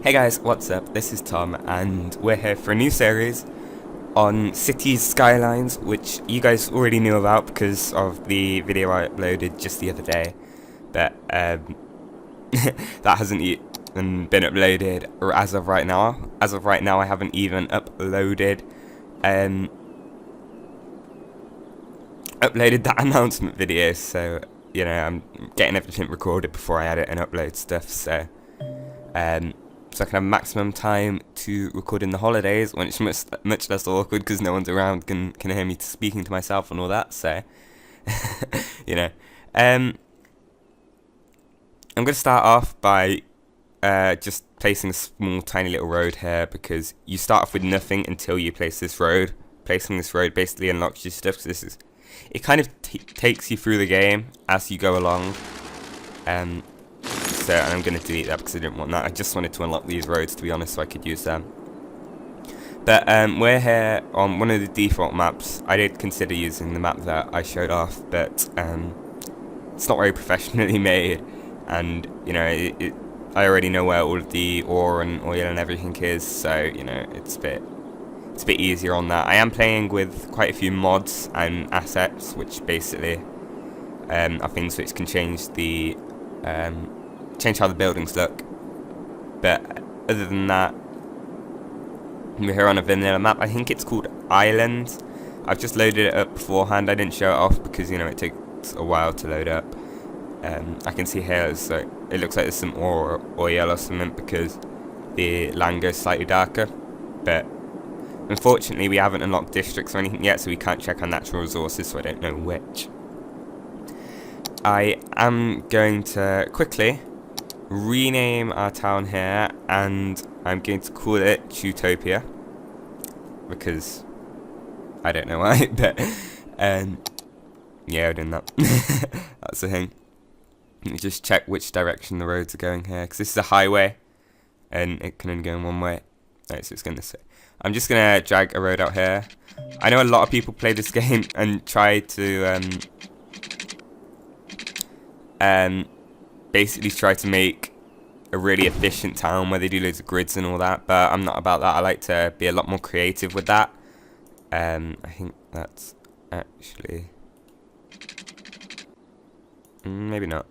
Hey guys, what's up? This is Tom, and we're here for a new series on cities Skylines, which you guys already knew about because of the video I uploaded just the other day. But that hasn't even been uploaded, or as of right now. As of right now, I haven't even uploaded that announcement video. So you know, I'm getting everything recorded before I edit and upload stuff. So so I can have maximum time to record in the holidays when it's much less awkward because no one's around, can hear me speaking to myself and all that. So you know, I'm gonna start off by just placing a small tiny little road here, because you start off with nothing until you place this road. Placing this road basically unlocks your stuff, so it kind of takes you through the game as you go along. So, and I'm going to delete that because I didn't want that. I just wanted to unlock these roads, to be honest, so I could use them. But we're here on one of the default maps. I did consider using the map that I showed off, but it's not very professionally made. And, you know, I already know where all of the ore and oil and everything is, so, you know, it's a bit easier on that. I am playing with quite a few mods and assets, which basically are things which can change how the buildings look. But other than that, we're here on a vanilla map. I think it's called Islands. I've just loaded it up beforehand. I didn't show it off because, you know, it takes a while to load up. I can see here, so it looks like there's some ore or oil or something because the land goes slightly darker. But unfortunately, we haven't unlocked districts or anything yet, so we can't check our natural resources, so I don't know which. I am going to quickly rename our town here, and I'm going to call it Utopia because I don't know why, but yeah, I'm doing that. That's the thing. Let me just check which direction the roads are going here, because this is a highway and it can only go in one way. Right, so it's going this way. I'm just going to drag a road out here. I know a lot of people play this game and try to basically try to make a really efficient town where they do loads of grids and all that, but I'm not about that. I like to be a lot more creative with that. I think that's actually maybe not.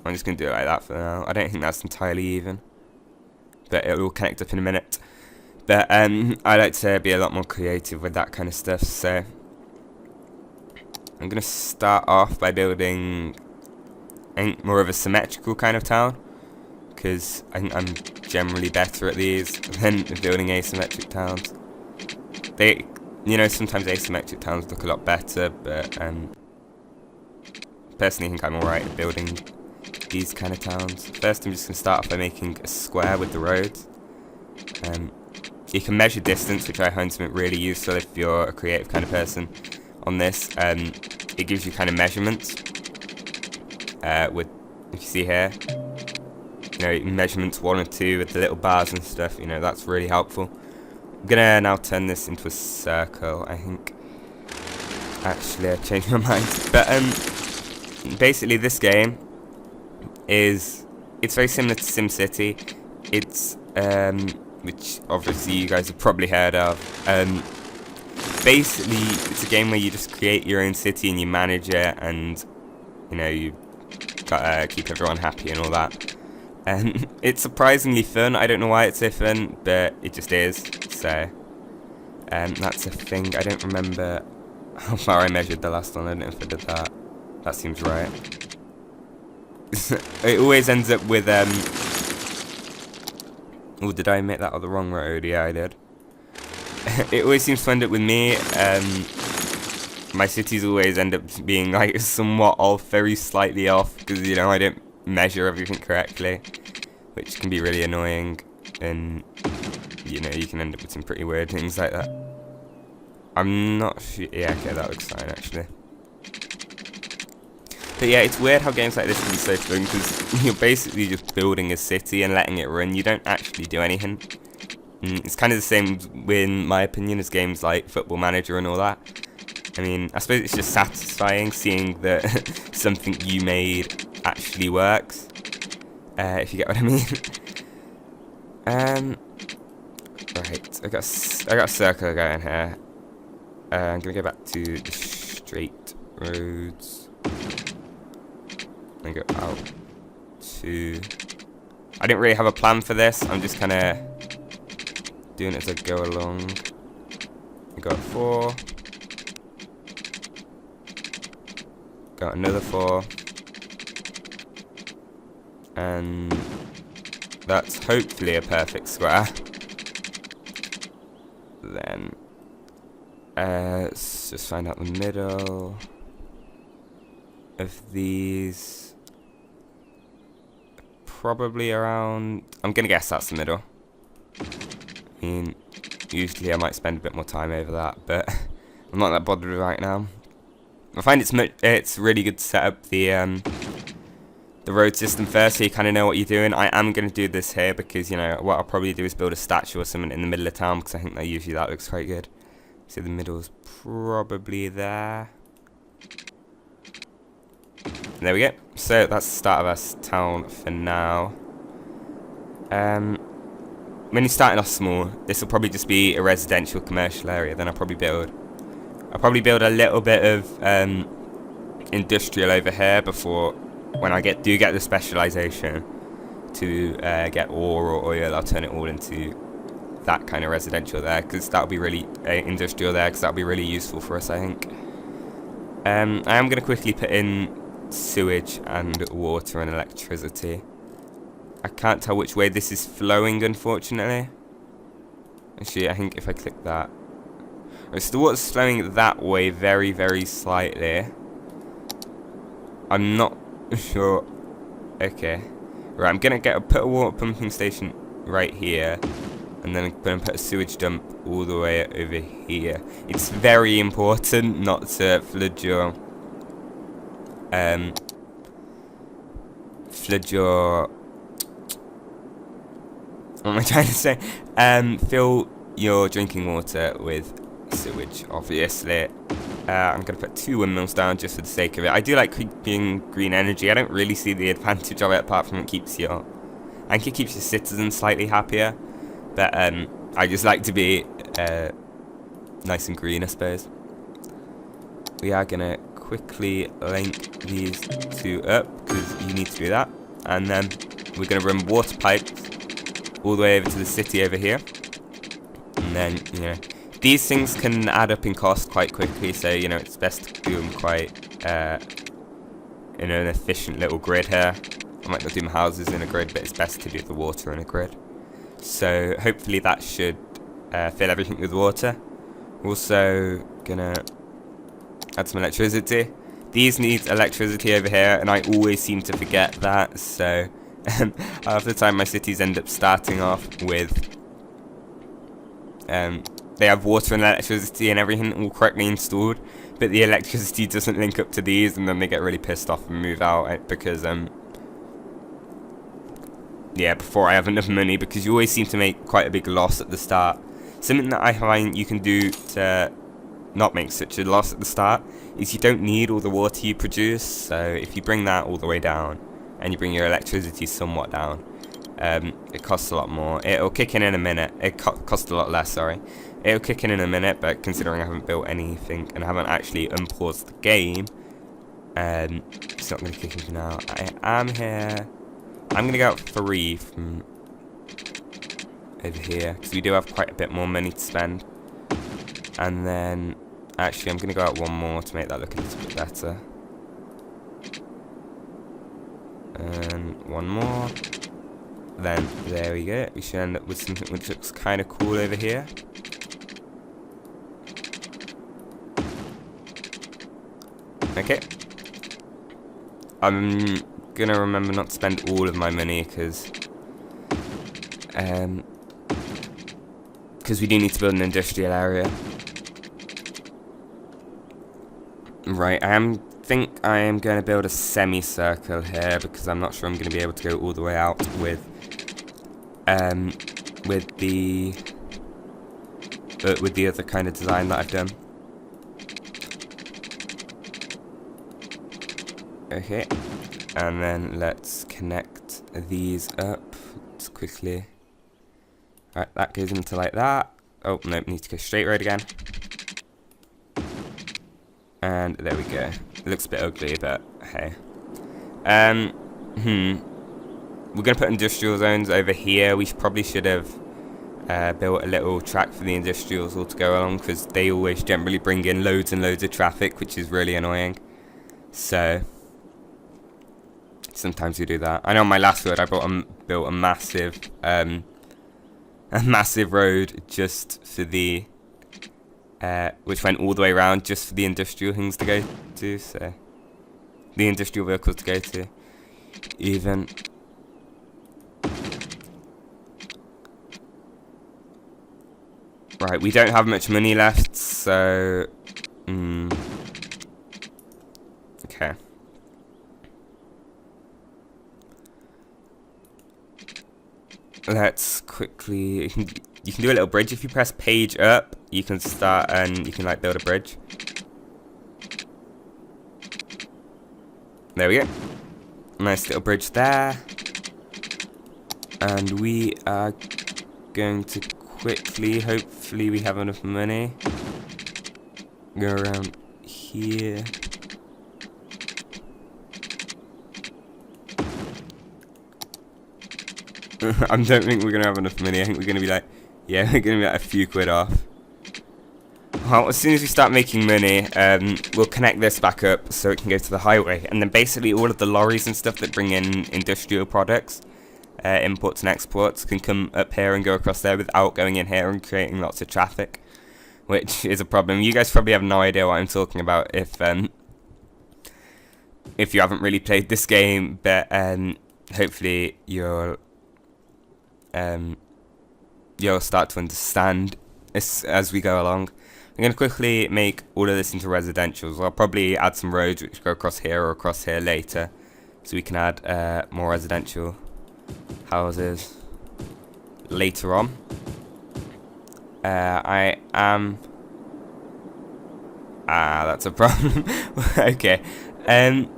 I'm just going to do it like that for now. I don't think that's entirely even, but it will connect up in a minute. But I like to be a lot more creative with that kind of stuff, so I'm going to start off by building, I think, more of a symmetrical kind of town, because I think I'm generally better at these than building asymmetric towns. They, you know, sometimes asymmetric towns look a lot better, but personally I think I'm alright at building these kind of towns. First, I'm just going to start off by making a square with the roads. You can measure distance, which I find something really useful if you're a creative kind of person on this. It gives you kind of measurements with, if you see here, you know, measurements 1 or 2 with the little bars and stuff. You know, that's really helpful. I'm gonna now turn this into a circle. I think actually I changed my mind, but basically this game it's very similar to SimCity. It's which obviously you guys have probably heard of. Basically, it's a game where you just create your own city and you manage it, and you know, you gotta keep everyone happy and all that. And it's surprisingly fun. I don't know why it's so fun, but it just is. So that's a thing. I don't remember how far I measured the last one. I don't know if I did that. That seems right. It always ends up with oh, did I make that on the wrong road? Yeah, I did. It always seems to end up with me. My cities always end up being like somewhat off, very slightly off, because, you know, I don't measure everything correctly, which can be really annoying, and, you know, you can end up with some pretty weird things like that. I'm not sure. Yeah, okay, that looks fine actually. But yeah, it's weird how games like this can be so fun, because you're basically just building a city and letting it run. You don't actually do anything. It's kind of the same, in my opinion, as games like Football Manager and all that. I mean, I suppose it's just satisfying seeing that something you made actually works. if you get what I mean. Right, I got a circle going here. I'm gonna go back to the straight roads and go out to. I didn't really have a plan for this. I'm just kind of doing it as I go along. I got 4. Got another 4. And that's hopefully a perfect square. Then let's just find out the middle of these. Probably around, I'm gonna guess that's the middle. I mean, usually I might spend a bit more time over that, but I'm not that bothered right now. I find it's really good to set up the road system first, so you kind of know what you're doing. I am going to do this here because, you know, what I'll probably do is build a statue or something in the middle of town, because I think that usually that looks quite good. So the middle's probably there. And there we go. So that's the start of our town for now. When you're starting off small, this will probably just be a residential commercial area. Then I'll probably build a little bit of industrial over here before, when I do get the specialization to get ore or oil, I'll turn it all into that kind of residential there, because that'll be really industrial there, because that'll be really useful for us, I think. I am going to quickly put in sewage and water and electricity. I can't tell which way this is flowing, unfortunately. Actually, I think if I click that, so the water's flowing that way, very, very slightly. I'm not sure. Okay, right. I'm gonna put a water pumping station right here, and then I'm gonna put a sewage dump all the way over here. It's very important not to flood your what am I trying to say? Fill your drinking water with sewage, obviously. I'm going to put 2 windmills down just for the sake of it. I do like keeping green energy. I don't really see the advantage of it, apart from it keeps your citizens slightly happier. But I just like to be nice and green, I suppose. We are going to quickly link these 2 up, because you need to do that. And then we're going to run water pipes all the way over to the city over here. And then, you know, these things can add up in cost quite quickly, so, you know, it's best to do them quite in an efficient little grid here. I might not do my houses in a grid, but it's best to do the water in a grid. So hopefully that should fill everything with water. Also gonna add some electricity. These need electricity over here, and I always seem to forget that, so half the time my cities end up starting off with they have water and electricity and everything all correctly installed, but the electricity doesn't link up to these, and then they get really pissed off and move out because yeah, before I have enough money, because you always seem to make quite a big loss at the start. Something that I find you can do to not make such a loss at the start is you don't need all the water you produce. So if you bring that all the way down and you bring your electricity somewhat down, it costs a lot more. It'll kick in a minute. It costs a lot less, sorry. It'll kick in a minute, but considering I haven't built anything and I haven't actually unpaused the game, it's not going to kick in for now. I am here. I'm going to go out 3 from over here, because we do have quite a bit more money to spend. And then, actually, I'm going to go out 1 more to make that look a little bit better. And 1 more. Then, there we go. We should end up with something which looks kind of cool over here. Okay. I'm gonna remember not to spend all of my money, because we do need to build an industrial area. Right, I think I am going to build a semicircle here, because I'm not sure I'm going to be able to go all the way out with the other kind of design that I've done. Okay, And then let's connect these up just quickly. Alright, that goes into like that. Oh, nope, need to go straight road again. And there we go. It looks a bit ugly, but hey. We're gonna put industrial zones over here. We probably should have built a little track for the industrials all to go along, because they always generally bring in loads and loads of traffic, which is really annoying. So sometimes you do that. I know on my last road I built a massive road just for the which went all the way around just for the industrial things to go to, so the industrial vehicles to go to. Even right, we don't have much money left, so okay. Let's quickly. You can do a little bridge if you press page up. You can start and you can like build a bridge. There we go. Nice little bridge there. And we are going to quickly, hopefully we have enough money, go around here. I don't think we're going to have enough money. I think we're going to be like, yeah, we're going to be like a few quid off. Well, as soon as we start making money, we'll connect this back up so it can go to the highway. And then basically all of the lorries and stuff that bring in industrial products, imports and exports, can come up here and go across there without going in here and creating lots of traffic, which is a problem. You guys probably have no idea what I'm talking about if you haven't really played this game, but hopefully you'll start to understand as we go along. I'm going to quickly make all of this into residentials. I'll probably add some roads which go across here or across here later, so we can add more residential houses later on. I am... that's a problem. Okay. I'm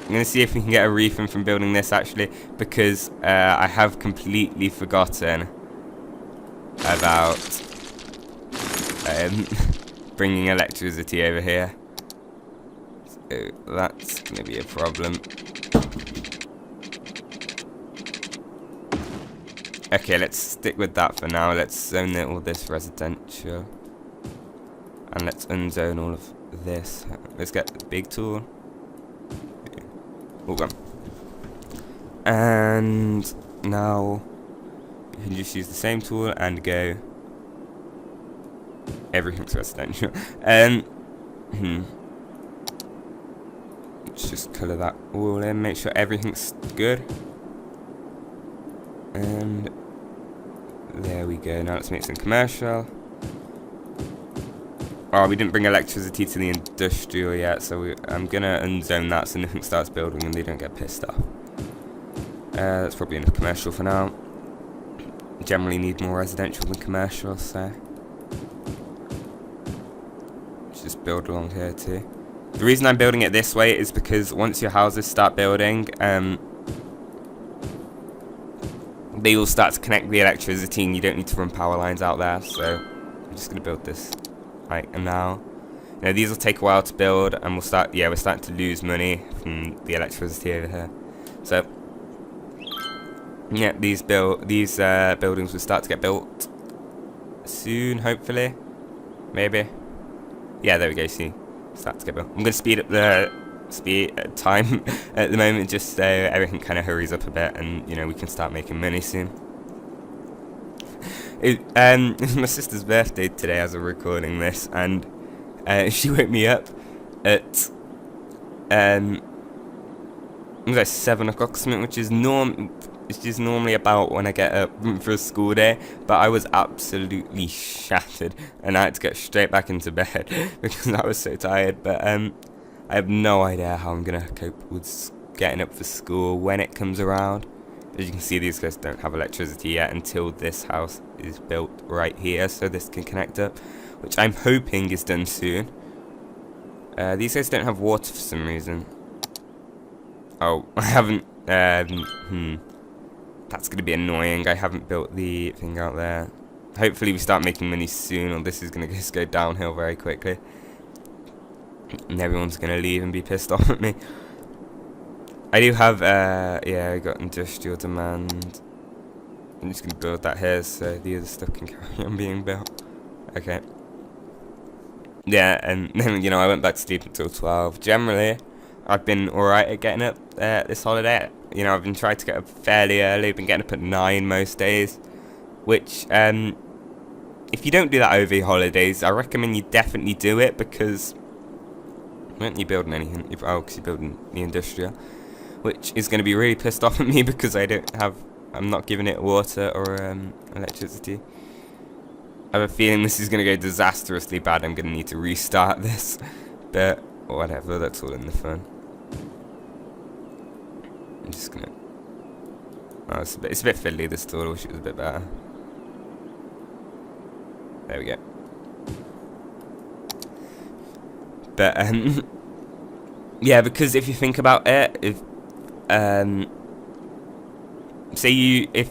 going to see if we can get a refund from building this, actually, because I have completely forgotten about bringing electricity over here. So that's going to be a problem. Okay, let's stick with that for now. Let's zone all this residential. And let's unzone all of this. Let's get the big tool. All gone. And now you can just use the same tool and go. Everything's residential. Let's just colour that all in. Make sure everything's good. And there we go. Now let's make some commercial. Oh, we didn't bring electricity to the industrial yet, so I'm gonna unzone that so nothing starts building and they don't get pissed off. That's probably enough commercial for now. Generally need more residential than commercial, so let's just build along here too. The reason I'm building it this way is because once your houses start building, they will start to connect the electricity and you don't need to run power lines out there, so I'm just gonna build this. Right, and now, these will take a while to build, and we're starting to lose money from the electricity over here. So, yeah, these buildings will start to get built soon, hopefully, maybe. Yeah, there we go. See, start to get built. I'm going to speed up the time at the moment, just so everything kind of hurries up a bit, and we can start making money soon. It's my sister's birthday today as I'm recording this, and she woke me up at it was like 7 o'clock something, which is normally about when I get up for a school day, but I was absolutely shattered and I had to get straight back into bed because I was so tired. But I have no idea how I'm gonna cope with getting up for school when it comes around. As you can see, these guys don't have electricity yet until this house is built right here, so this can connect up, which I'm hoping is done soon. These guys don't have water for some reason. Oh, I haven't, that's gonna be annoying. I haven't built the thing out there. Hopefully we start making money soon, or this is gonna just go downhill very quickly. And everyone's gonna leave and be pissed off at me. I do have, yeah, I got industrial demand. I'm just gonna build that here so the other stuff can carry on being built. Okay. Yeah, and then, you know, I went back to sleep until 12. Generally, I've been alright at getting up this holiday. You know, I've been trying to get up fairly early. I've been getting up at 9 most days. Which, if you don't do that over your holidays, I recommend you definitely do it, because... Aren't you building anything? Oh, because you're building the industrial. Which is going to be really pissed off at me because I'm not giving it water or electricity. I have a feeling this is going to go disastrously bad. I'm going to need to restart this. But, whatever, that's all in the fun. I'm just going to... Oh, it's a bit fiddly, this tool. I wish it was a bit better. There we go. But, yeah, because if you think about it, if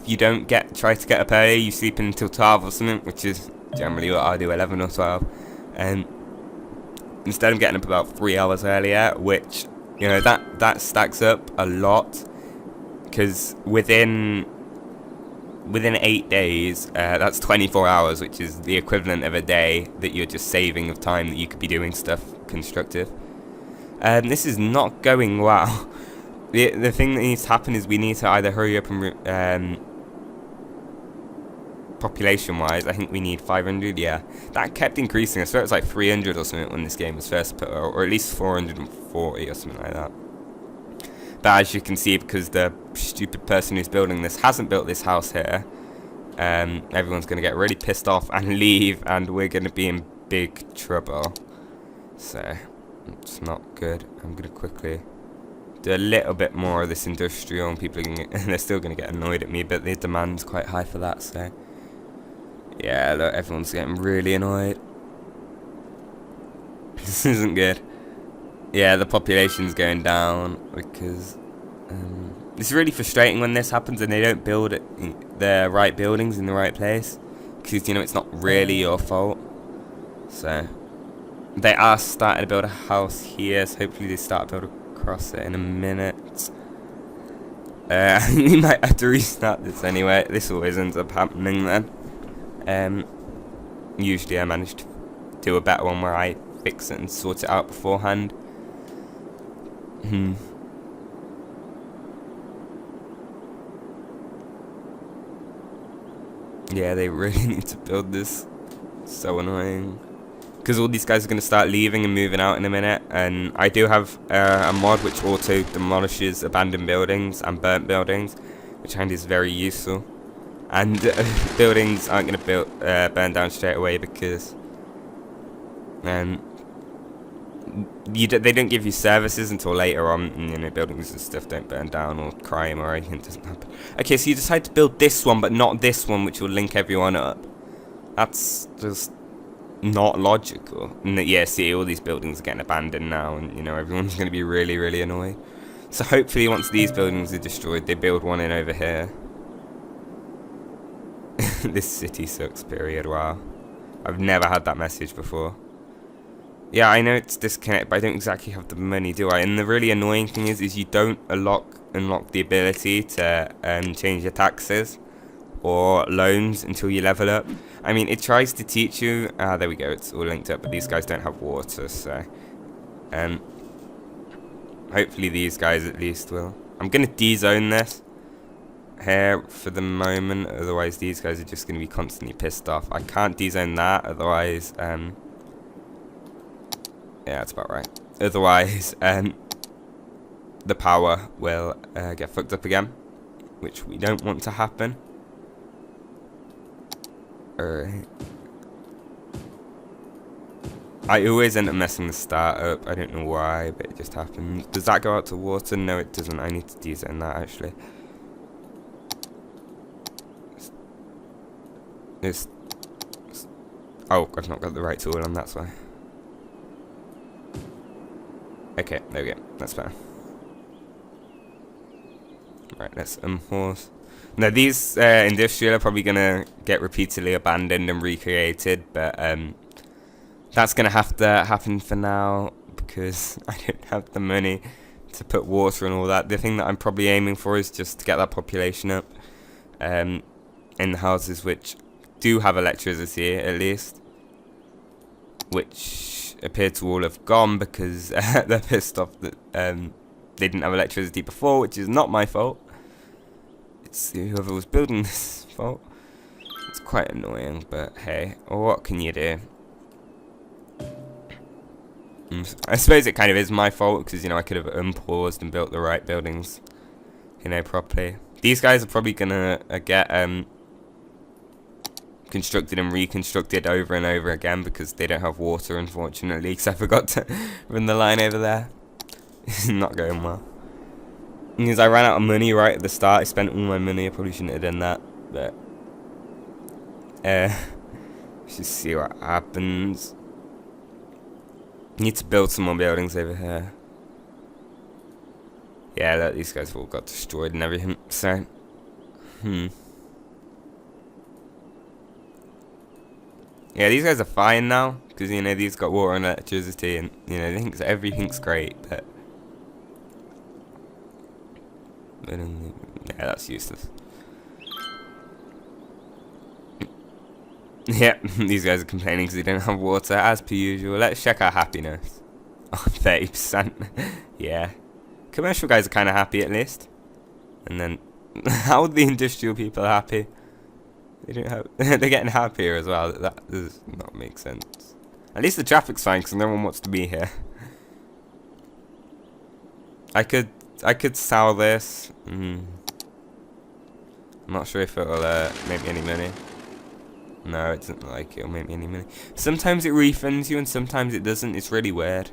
you don't try to get up early, you sleep until 12 or something, which is generally what I do, 11 or 12, and instead of getting up about 3 hours earlier, which, you know, that stacks up a lot, because within 8 days, that's 24 hours, which is the equivalent of a day that you're just saving of time that you could be doing stuff constructive. This is not going well. The thing that needs to happen is we need to either hurry up and population-wise, I think we need 500. Yeah, that kept increasing. I swear it was like 300 or something when this game was first put out, or at least 440 or something like that. But as you can see, because the stupid person who's building this hasn't built this house here, everyone's going to get really pissed off and leave, and we're going to be in big trouble. So, it's not good. I'm going to quickly do a little bit more of this industrial, and people are gonna they're still going to get annoyed at me, but the demand's quite high for that, so... Yeah, look, everyone's getting really annoyed. This isn't good. Yeah, the population's going down because it's really frustrating when this happens and they don't build the right buildings in the right place, because, you know, it's not really your fault. So they are starting to build a house here, so hopefully they start to build across it in a minute. We might have to restart this anyway. This always ends up happening then. Usually I manage to do a better one where I fix it and sort it out beforehand. Yeah, they really need to build this. It's so annoying. Because all these guys are going to start leaving and moving out in a minute. And I do have a mod which auto demolishes abandoned buildings and burnt buildings, which I find is very useful. And buildings aren't going to burn down straight away because they don't give you services until later on, and, you know, buildings and stuff don't burn down, or crime or anything doesn't happen. Okay, so you decide to build this one, but not this one, which will link everyone up. That's just not logical. And yeah, see, all these buildings are getting abandoned now, and, you know, everyone's going to be really, really annoyed. So hopefully once these buildings are destroyed, they build one in over here. This city sucks, period. Wow. I've never had that message before. Yeah, I know it's disconnected, but I don't exactly have the money, do I? And the really annoying thing is you don't unlock the ability to change your taxes or loans until you level up. I mean, it tries to teach you. Ah, there we go. It's all linked up, but these guys don't have water, so hopefully these guys at least will. I'm gonna de-zone this here for the moment, otherwise these guys are just gonna be constantly pissed off. I can't de-zone that, otherwise yeah, that's about right. Otherwise, the power will get fucked up again, which we don't want to happen. Alright. I always end up messing the start up. I don't know why, but it just happens. Does that go out to water? No, it doesn't. I need to de-zone that, actually. Oh, I've not got the right tool on, that's why. Okay, there we go. That's better. Right, let's unpause. Now these industrial are probably gonna get repeatedly abandoned and recreated, but that's gonna have to happen for now because I don't have the money to put water and all that. The thing that I'm probably aiming for is just to get that population up in the houses which do have electricity at least, which appear to all have gone because they're pissed off that they didn't have electricity before, which is not my fault. It's whoever was building this fault. It's quite annoying, but hey, what can you do? I suppose it kind of is my fault because, you know, I could have unpaused and built the right buildings, you know, properly. These guys are probably gonna get constructed and reconstructed over and over again because they don't have water, unfortunately, because I forgot to run the line over there. It's not going well. Because I ran out of money right at the start. I spent all my money. I probably shouldn't have done that, but let's just see what happens. Need to build some more buildings over here. Yeah, look, these guys have all got destroyed and everything, so yeah, these guys are fine now because, you know, these got water and electricity, and, you know, they think everything's great, but yeah, that's useless. Yeah, these guys are complaining because they don't have water, as per usual. Let's check our happiness. Oh, 30%. Yeah. Commercial guys are kind of happy, at least. And then, how are the industrial people happy? They don't have... they're getting happier as well. That does not make sense. At least the traffic's fine, because no one wants to be here. I could sell this. I'm not sure if it'll make me any money. No, it doesn't like it'll make me any money. Sometimes it refunds you and sometimes it doesn't. It's really weird.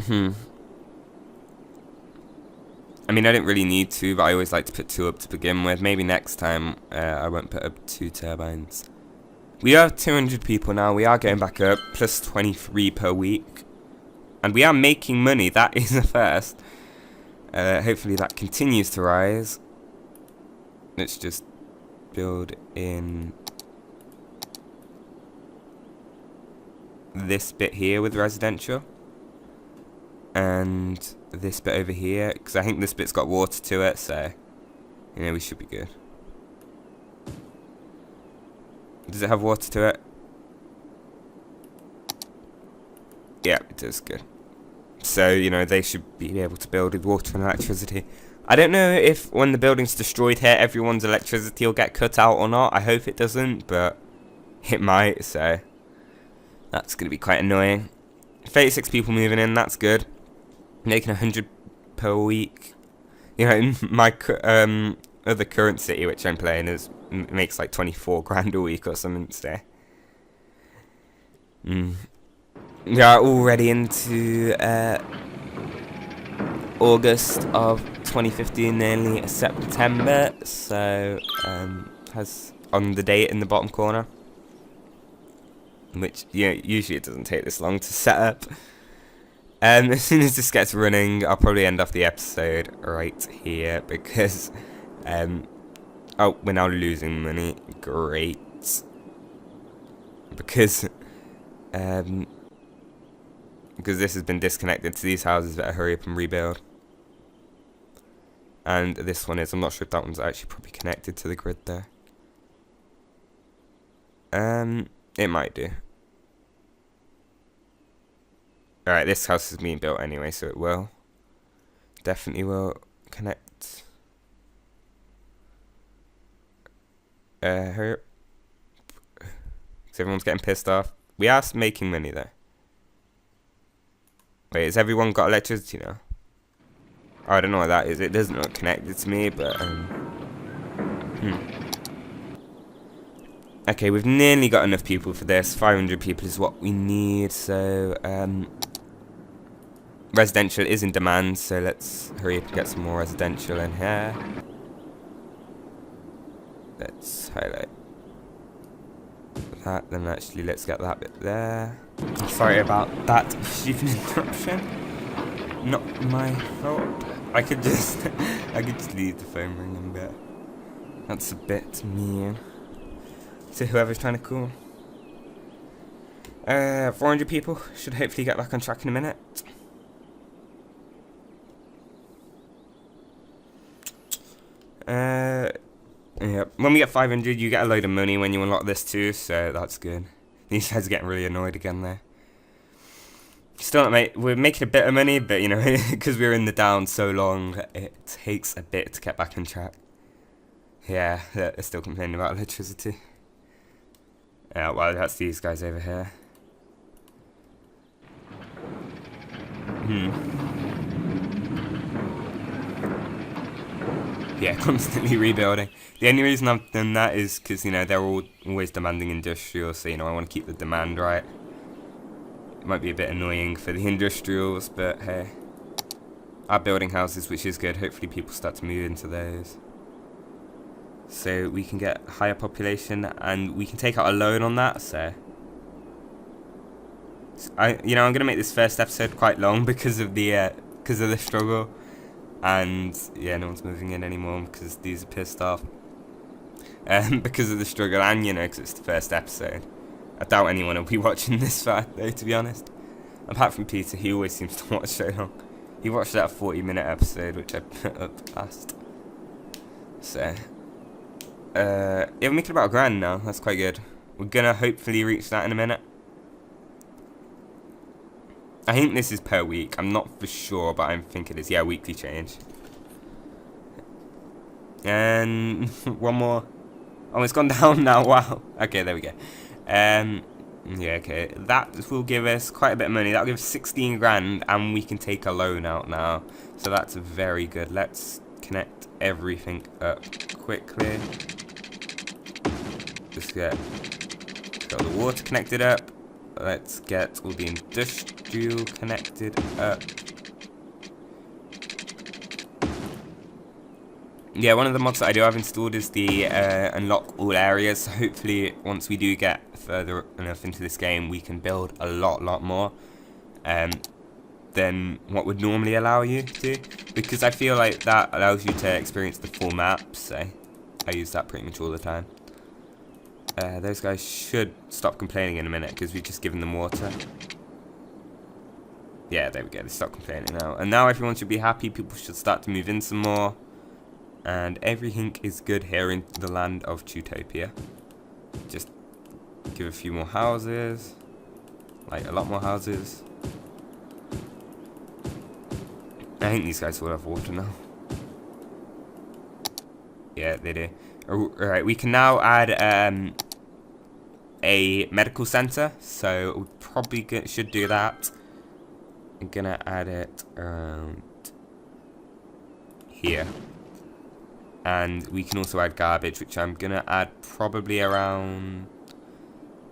I mean, I didn't really need to, but I always like to put 2 up to begin with. Maybe next time I won't put up 2 turbines. We have 200 people now. We are going back up, plus 23 per week. And we are making money. That is a first. Hopefully that continues to rise. Let's just build in this bit here with residential. And this bit over here, because I think this bit's got water to it, so, you know, we should be good. Does it have water to it? Yeah, it does, good. So, you know, they should be able to build with water and electricity. I don't know if when the building's destroyed here, everyone's electricity will get cut out or not. I hope it doesn't, but it might, so that's going to be quite annoying. 36 people moving in, that's good. Making 100 per week. You know, my other current city, which I'm playing, makes like 24 grand a week or something, so. We are already into August of 2015, nearly September, so has on the date in the bottom corner, which, you know, usually it doesn't take this long to set up. As soon as this gets running, I'll probably end off the episode right here because oh, we're now losing money. Great. Because this has been disconnected to these houses, better hurry up and rebuild. And this one is, I'm not sure if that one's actually probably connected to the grid there. It might do. Alright, this house is being built anyway, so it will. Definitely will connect. Hurry up. Because everyone's getting pissed off. We are making money though. Wait, has everyone got electricity now? Oh, I don't know what that is. It doesn't look connected to me, but okay, we've nearly got enough people for this. 500 people is what we need, so residential is in demand, so let's hurry up and get some more residential in here. Let's highlight that, then actually let's get that bit there. Sorry about that stupid interruption. Not my fault. I could just leave the phone ringing, but that's a bit mean to whoever's trying to call. 400 people should hopefully get back on track in a minute. Yeah, when we get 500, you get a load of money when you unlock this too, so that's good. These guys are getting really annoyed again there. Still not we're making a bit of money, but you know, because we were in the down so long, it takes a bit to get back on track. Yeah, they're still complaining about electricity. Yeah, well, that's these guys over here. Yeah, constantly rebuilding. The only reason I've done that is because, you know, they're always demanding industrial, so, you know, I want to keep the demand right. It might be a bit annoying for the industrials, but hey. Are building houses, which is good. Hopefully people start to move into those. So we can get higher population, and we can take out a loan on that, so... I'm gonna make this first episode quite long because of the struggle. And yeah, no one's moving in anymore because these are pissed off. Because of the struggle, and you know, because it's the first episode. I doubt anyone will be watching this far, though, to be honest. Apart from Peter, he always seems to watch so long. He watched that 40-minute episode, which I put up last. So, yeah, we're making about £1,000 now. That's quite good. We're gonna hopefully reach that in a minute. I think this is per week. I'm not for sure, but I think it is. Yeah, weekly change. And one more. Oh, it's gone down now. Wow. Okay, there we go. Yeah, okay. That will give us quite a bit of money. That'll give us 16 grand, and we can take a loan out now. So that's very good. Let's connect everything up quickly. Just got the water connected up. Let's get all the industrial connected up. Yeah, one of the mods that I do have installed is the unlock all areas. So hopefully, once we do get further enough into this game, we can build a lot more than what would normally allow you to. Because I feel like that allows you to experience the full map. So I use that pretty much all the time. Those guys should stop complaining in a minute because we've just given them water. Yeah, there we go. They stop complaining now. And now everyone should be happy. People should start to move in some more. And everything is good here in the land of Tutopia. Just give a few more houses. Like, a lot more houses. I think these guys will have water now. Yeah, they do. Alright, we can now add a medical center, so we probably should do that. I'm gonna add it around here. And we can also add garbage, which I'm gonna add probably around...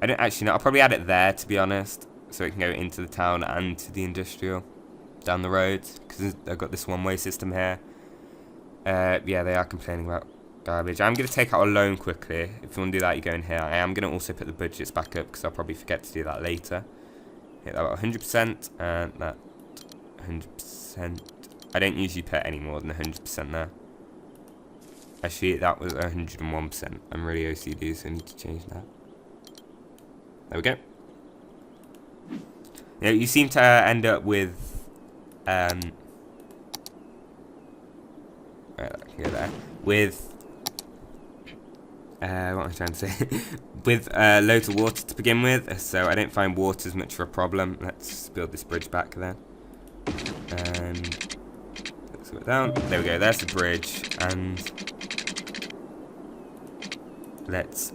I don't actually know, I'll probably add it there, to be honest, so it can go into the town and to the industrial down the road, because I've got this one-way system here. Yeah, they are complaining about garbage. I'm going to take out a loan quickly. If you want to do that, you go in here. I am going to also put the budgets back up because I'll probably forget to do that later. Hit that about 100% and that 100%. I don't usually put any more than 100% there. Actually, that was 101%. I'm really OCD, so I need to change that. There we go. Yeah, you seem to end up with right, I can go there. With what am I trying to say? With loads of water to begin with, so I don't find water as much of a problem. Let's build this bridge back then. And let's go down. There we go, there's the bridge. And let's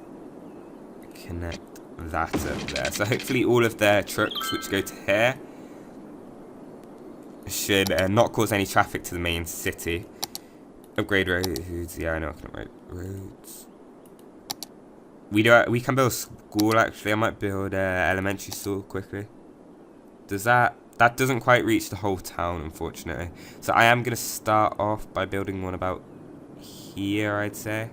connect that up there. So hopefully all of their trucks which go to here should not cause any traffic to the main city. Upgrade roads. Yeah, I know I can upgrade roads. We can build a school actually. I might build an elementary school quickly. Does that doesn't quite reach the whole town, unfortunately. So I am gonna start off by building one about here, I'd say.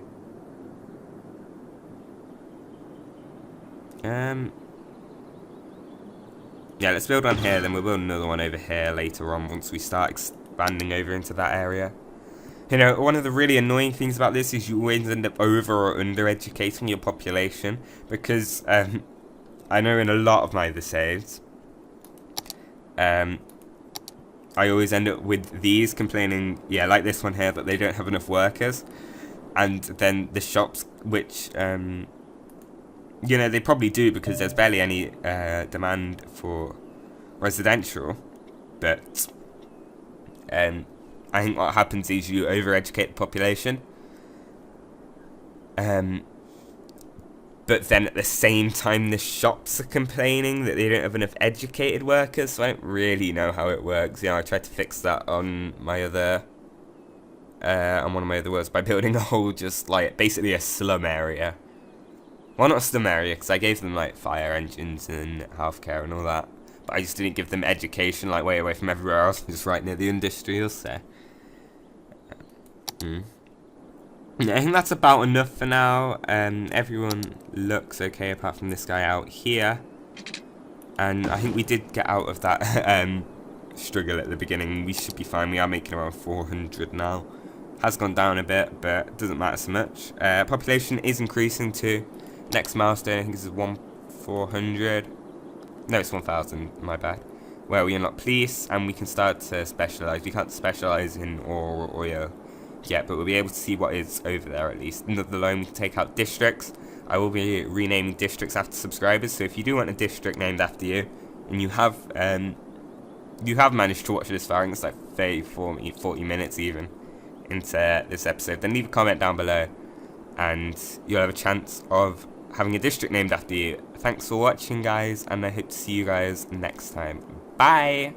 Yeah, let's build one here, then we'll build another one over here later on once we start expanding over into that area. You know, one of the really annoying things about this is you always end up over or under educating your population, because I know in a lot of my other saves, I always end up with these complaining, yeah, like this one here, that they don't have enough workers, and then the shops, which, you know, they probably do because there's barely any demand for residential, but I think what happens is you over-educate the population, but then at the same time the shops are complaining that they don't have enough educated workers, so I don't really know how it works. You know, I tried to fix that on my other, on one of my other worlds by building a whole, just like, basically a slum area. Well, not a slum area, because I gave them, like, fire engines and healthcare and all that, but I just didn't give them education, like, way away from everywhere else, just right near the industrial, so. I think that's about enough for now. Everyone looks okay apart from this guy out here. And I think we did get out of that struggle at the beginning. We should be fine. We are making around 400 now. Has gone down a bit, but it doesn't matter so much. Population is increasing too. Next milestone, I think this is 400. No, it's 1,000, my bad. Where we unlock police, and we can start to specialise. We can't specialise in ore or oil yet, but we'll be able to see what is over there at least. Another loan, we can take out districts. I will be renaming districts after subscribers, so if you do want a district named after you, and you have managed to watch this far, I think it's like 30, 40 minutes even into this episode, then leave a comment down below, and you'll have a chance of having a district named after you. Thanks for watching, guys, and I hope to see you guys next time. Bye!